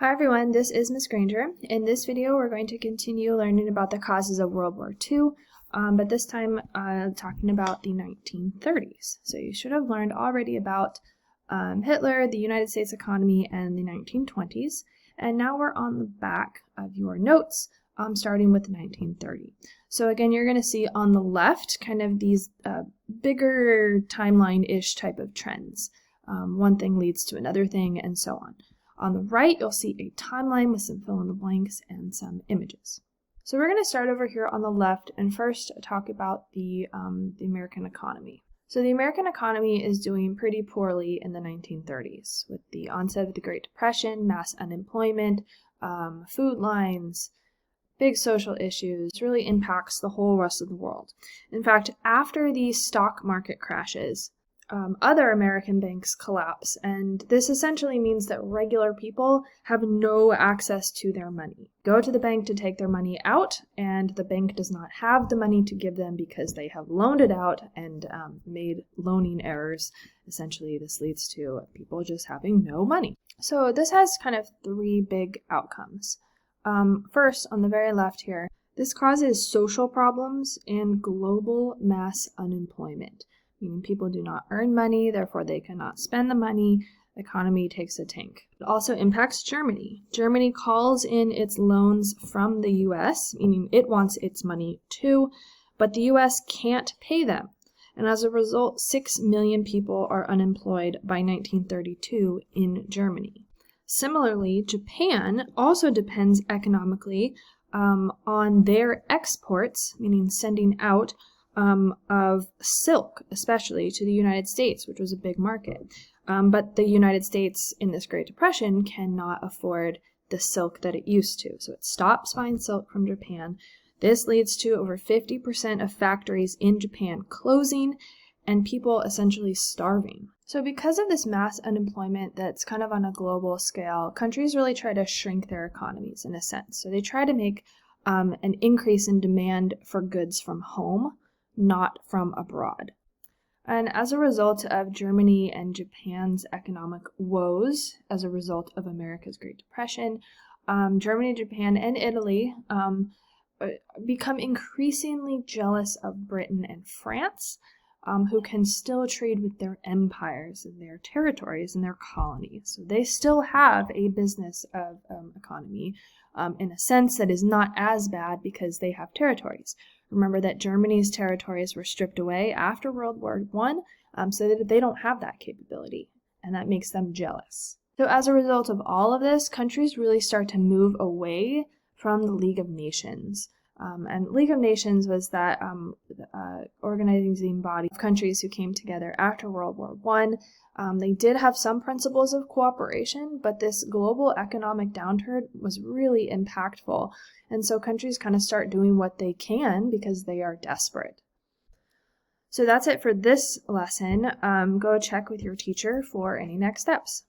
Hi everyone, this is Ms. Granger. In this video, we're going to continue learning about the causes of World War II, but this time talking about the 1930s. So you should have learned already about Hitler, the United States economy, and the 1920s. And now we're on the back of your notes, starting with 1930. So again, you're going to see on the left kind of these bigger timeline-ish type of trends. One thing leads to another thing, and so on. On the right, you'll see a timeline with some fill-in-the-blanks and some images. So we're going to start over here on the left and first talk about the American economy. So the American economy is doing pretty poorly in the 1930s with the onset of the Great Depression, mass unemployment, food lines, big social issues. It really impacts the whole rest of the world. In fact, after the stock market crashes, other American banks collapse, and this essentially means that regular people have no access to their money. Go to the bank to take their money out, and the bank does not have the money to give them because they have loaned it out and made loaning errors. Essentially, this leads to people just having no money. So this has kind of three big outcomes. First, on the very left here, this causes social problems and global mass unemployment. Meaning people do not earn money, therefore they cannot spend the money, the economy takes a tank. It also impacts Germany. Germany calls in its loans from the US, meaning it wants its money too, but the US can't pay them. And as a result, 6 million people are unemployed by 1932 in Germany. Similarly, Japan also depends economically on their exports, meaning sending out of silk, especially to the United States, which was a big market. But the United States in this Great Depression cannot afford the silk that it used to. So it stops buying silk from Japan. This leads to over 50% of factories in Japan closing and people essentially starving. So because of this mass unemployment that's kind of on a global scale, countries really try to shrink their economies in a sense. So they try to make an increase in demand for goods from home, not from abroad. And as a result of Germany and Japan's economic woes, as a result of America's Great Depression, Germany, Japan, and Italy become increasingly jealous of Britain and France, who can still trade with their empires and their territories and their colonies. So they still have a business of economy in a sense that is not as bad because they have territories. Remember that Germany's territories were stripped away after World War I, so that they don't have that capability, and that makes them jealous. So as a result of all of this, countries really start to move away from the League of Nations. And League of Nations was that organizing body of countries who came together after World War I. They did have some principles of cooperation, but this global economic downturn was really impactful. And so countries kind of start doing what they can because they are desperate. So that's it for this lesson. Go check with your teacher for any next steps.